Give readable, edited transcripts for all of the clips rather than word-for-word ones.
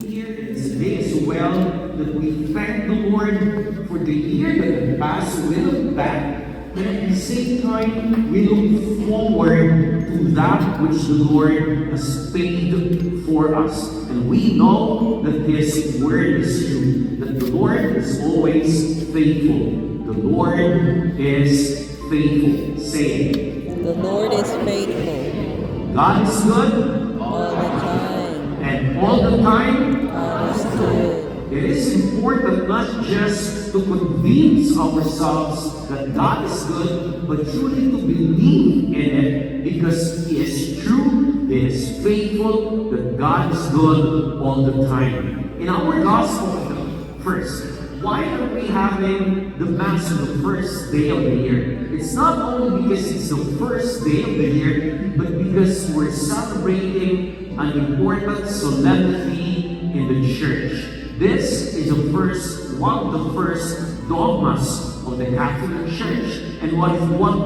here and today as well, that we thank the Lord for the year that had passed. We look back, and at the same time, we look forward to that which the Lord has paid for us. And we know that His word is true, that the Lord is always faithful. The Lord is faithful. Say it. The Lord is faithful God is good, all the time. and all the time. God is good. It is important not just to convince ourselves that God is good, but truly to believe in it because He is true, He is faithful, that God is good all the time. In our gospel, first, why are we having the Mass on the first day of the year? It's not only because it's the first day of the year, but because we're celebrating an important solemnity in the church. This is one of the first dogmas of the Catholic Church. And what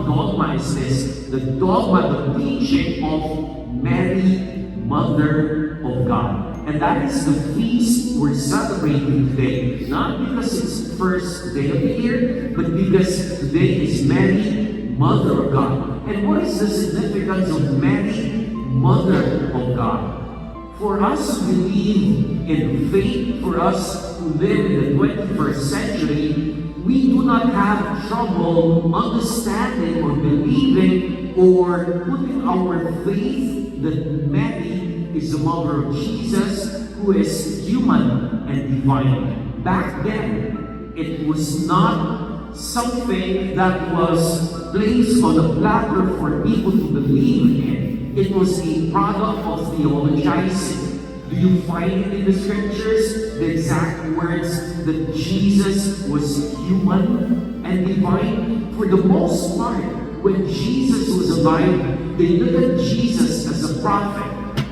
dogma is this? The dogma, the teaching of Mary, Mother of God. And that is the feast we're celebrating today. Not because it's the first day of the year, but because today is Mary, Mother of God. And what is the significance of Mary, Mother of God? For us to believe in faith, for us to live in the 21st century, we do not have trouble understanding or believing or putting our faith that Mary is the mother of Jesus, who is human and divine. Back then, it was not something that was placed on a platter for people to believe in. It was a product of theologizing. Do you find it in the scriptures, the exact words that Jesus was human and divine? For the most part, when Jesus was alive, they looked at Jesus as a prophet.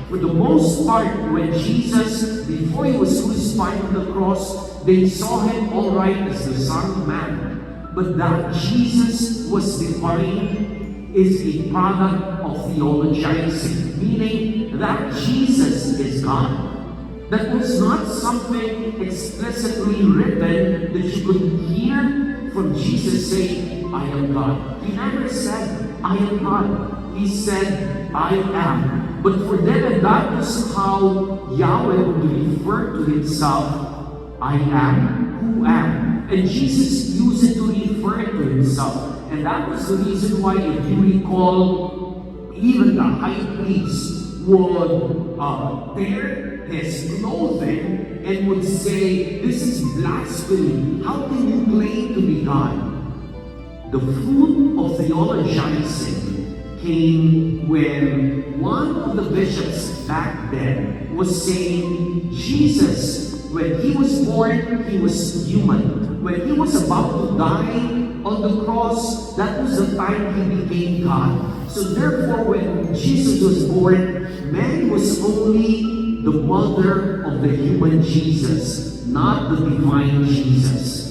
For the most part, when Jesus, before He was crucified on the cross, they saw Him all right as the Son of Man. But that Jesus was divine is a product of theologizing, meaning that Jesus is God. That was not something explicitly written that you could hear from Jesus say, I am God. He never said, I am God. He said, I am. But for them, and that was how Yahweh would refer to Himself, I am who am. And Jesus used it to refer to Himself. And that was the reason why, if you recall, even the high priest would tear his clothing and would say, this is blasphemy. How can you claim to be God? The fruit of theologizing came when one of the bishops back then was saying, Jesus, when He was born, He was human. When He was about to die on the cross, that was the time He became God. So therefore, when Jesus was born, Mary was only the mother of the human Jesus, not the divine Jesus.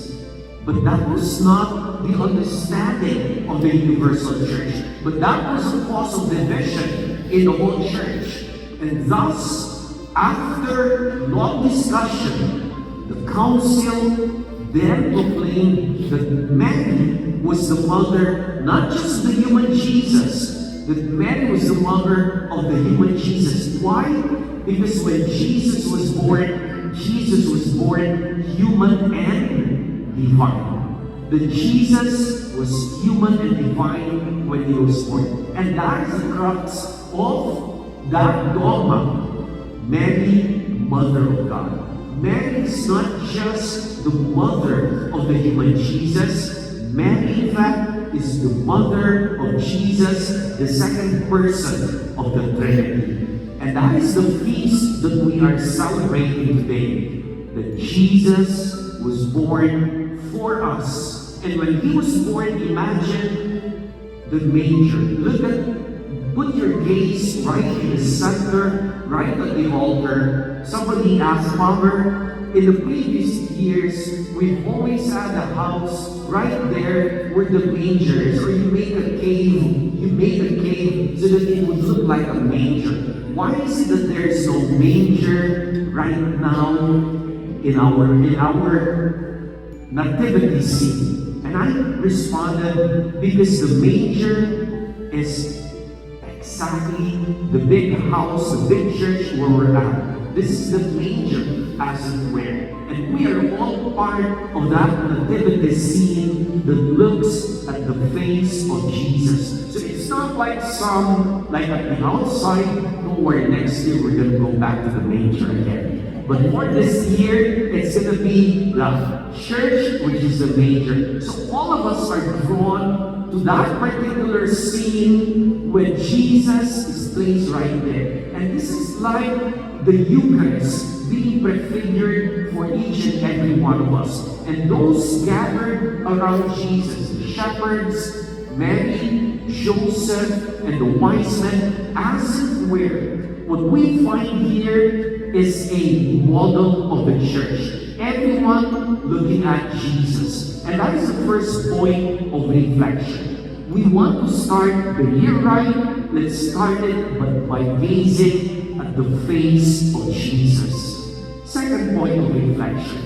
But that was not the understanding of the universal church. But that was the cause of division in the whole church. And thus, after long discussion, the council then proclaimed that Mary was the mother, not just the human Jesus, that Mary was the mother of the human Jesus. Why? Because when Jesus was born human and divine. The Jesus was human and divine when He was born. And that is the crux of that dogma. Mary, Mother of God. Mary is not just the mother of the human Jesus. Mary, in fact, is the mother of Jesus, the second person of the Trinity. And that is the feast that we are celebrating today. That Jesus was born for us. And when He was born, imagine the manger. Put your gaze right in the center, right at the altar. somebody asked, Father, in the previous years, we've always had a house right there where the manger is, or you make a cave so that it would look like a manger. Why is it that there's no manger right now in our nativity scene? And I responded, because the manger is exactly the big house, the big church where we're at. This is the manger, as it were. And we are all part of that nativity scene that looks at the face of Jesus. So it's not like like at the outside, don't worry, next year we're going to go back to the manger again. But for this year, it's going to be the church, which is the manger. So all of us are drawn to that particular scene when Jesus is placed right there. And this is like the Eucharist being prefigured for each and every one of us. And those gathered around Jesus, the shepherds, Mary, Joseph, and the wise men, as it were, what we find here is a model of the church. Everyone looking at Jesus. And that is the first point of reflection. We want to start the year right. Let's start it by gazing at the face of Jesus. Second point of reflection.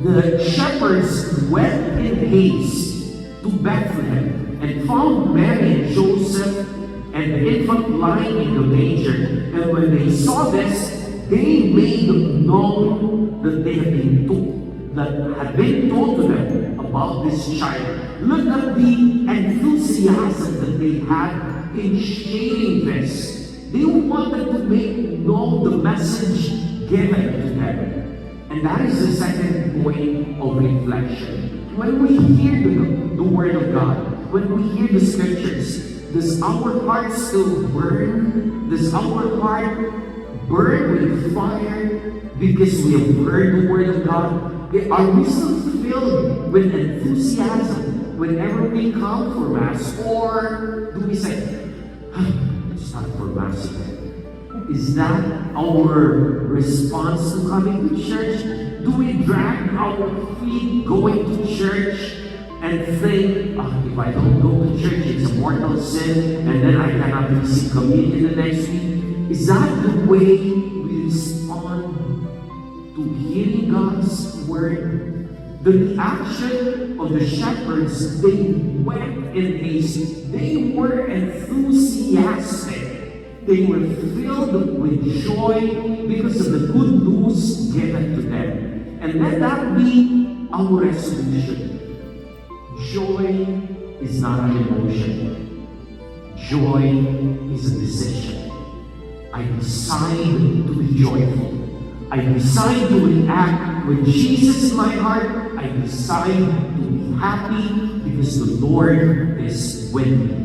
The shepherds went in haste to Bethlehem and found Mary and Joseph and the infant lying in the manger. And when they saw this, they made known that they had been told to them about this child. Look at the enthusiasm that they had in sharing this. They wanted to make known the message given to them. And that is the second point of reflection. When we hear the Word of God, when we hear the Scriptures, does our heart still burn? Does our heart burn with fire because we have heard the Word of God? Are we still filled with enthusiasm whenever we come for Mass? Or do we say, it's time for Mass again? Is that our response to coming to church? Do we drag our feet going to church and think, if I don't go to church, it's a mortal sin, and then I cannot receive communion the next week? Is that the way we respond to hearing God's Word? The reaction of the shepherds, they went in haste. They were enthusiastic. They were filled with joy because of the good news given to them. And let that be our resolution. Joy is not an emotion. Joy is a decision. I decide to be joyful. I decide to react with Jesus in my heart. I decide to be happy because the Lord is with me.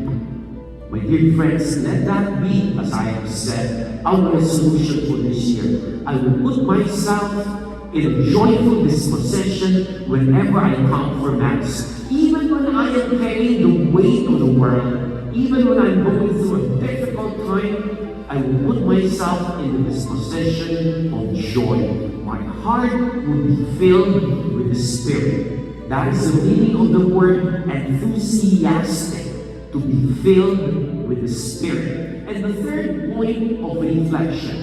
My dear friends, let that be, as I have said, our resolution for this year. I will put myself in a joyful disposition whenever I come for Mass. Even when I am carrying the weight of the world, even when I'm going through a difficult time, I will put myself in the disposition of joy. My heart will be filled with the Spirit. That is the meaning of the word enthusiastic, to be filled with the Spirit. And the third point of reflection,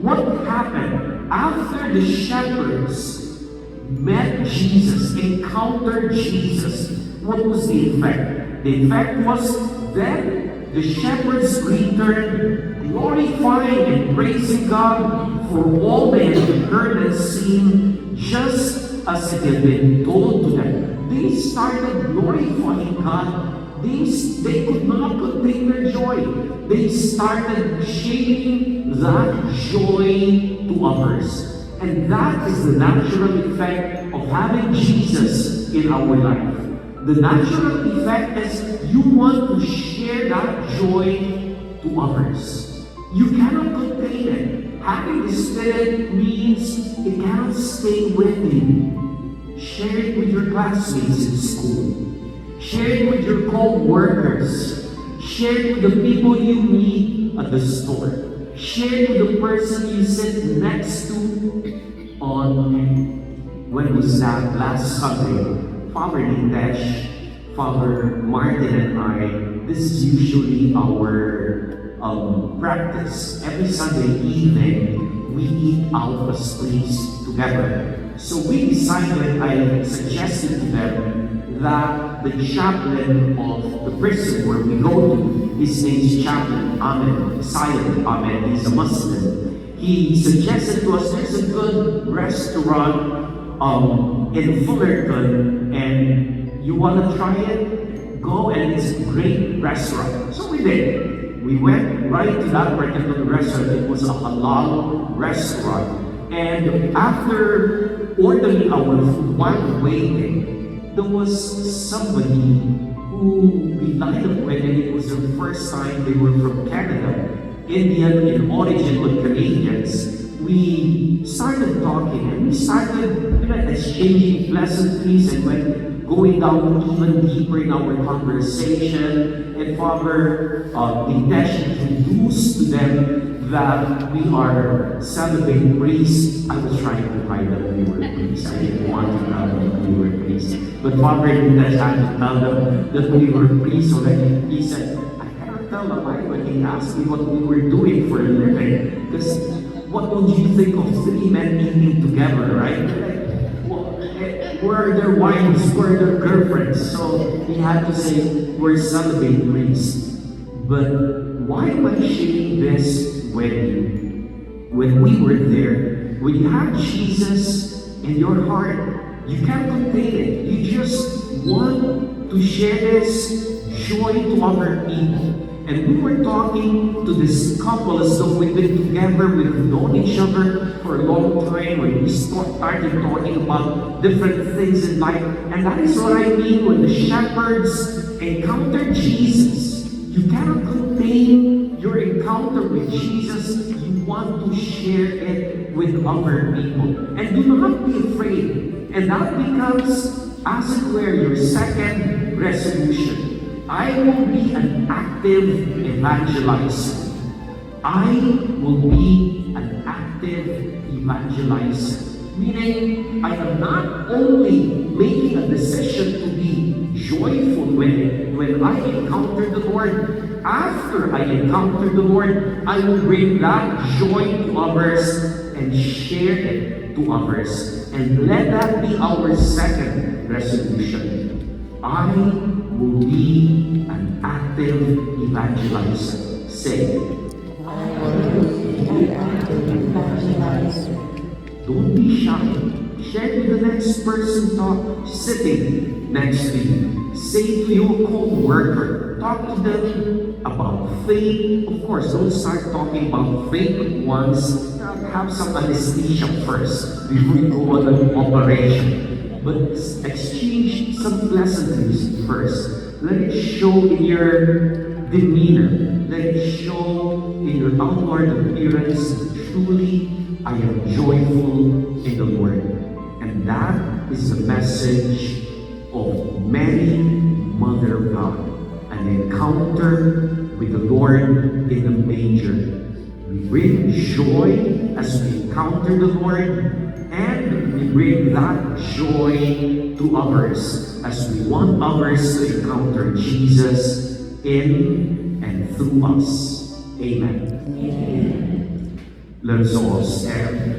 what happened after the shepherds met Jesus, encountered Jesus? What was the effect? The effect was then the shepherds returned, glorifying and praising God for all they had heard and seen, just as it had been told to them. They started glorifying God. They could not contain their joy. They started sharing that joy to others. And that is the natural effect of having Jesus in our life. The natural effect is you want to share that joy to others. You cannot contain it. Having the Spirit means it cannot stay with you. Share it with your classmates in school. Share it with your co-workers. Share it with the people you meet at the store. Share with the person you sit next to on, when was that? Last Sunday. Father Nitesh, Father Martin and I, this is usually our practice. Every Sunday evening, we eat out as priests together. So we decided, I suggested to them that the chaplain of the prison where we go to, his name is Chaplain Ahmed, Silent Ahmed, he's a Muslim. He suggested to us, there's a good restaurant in Fullerton, and you want to try it? Go, and it's a great restaurant. So we did. We went right to that particular restaurant. It was a halal restaurant. And after ordering our food, while waiting, there was somebody who we lined up with, and it was their first time. They were from Canada, Indian in origin, but Canadians. We started talking, and we started exchanging pleasantries, and went going down even deeper in our conversation. And Father Nitesh introduced to them that we are celebrating priests. I was trying to hide that we were priests. I didn't want to tell them that we were priests. But Father Nitesh had to tell them that we were priests already. He said, I cannot tell them why when he asked me what we were doing for a living. Because what would you think of three men eating together, right? Where are their wives? Where are their girlfriends? So he had to say, we're celebrating priests. But why am I sharing this with you? When we were there, when you have Jesus in your heart, you can't contain it. You just want to share this joy to other people. And we were talking to this couple as though we've been together, we've known each other for a long time, when we started talking about different things in life. And that is what I mean when the shepherds encounter Jesus. You cannot contain your encounter with Jesus. You want to share it with other people. And do not be afraid. And that becomes, as it were, your second resolution. I will be an active evangelizer. I will be an active evangelizer. Meaning, I am not only making a decision to be joyful when I encounter the Lord. After I encounter the Lord, I will bring that joy to others and share it to others. And let that be our second resolution. I will be an active evangelizer. Say, I will be an active evangelizer. don't be shy. Share with the next person sitting next to you. Say to your co-worker, talk to them about faith. Of course, don't start talking about faith once. Have some anesthesia first before you go on an operation. But exchange some pleasantries first. Let it show in your demeanor. Let it show in your outward appearance. Truly, I am joyful in the Lord. And that is the message of Mary, Mother of God. An encounter with the Lord in the manger. We bring joy as we encounter the Lord, and we bring that joy to others as we want others to encounter Jesus in and through us. Amen. Let us all stand.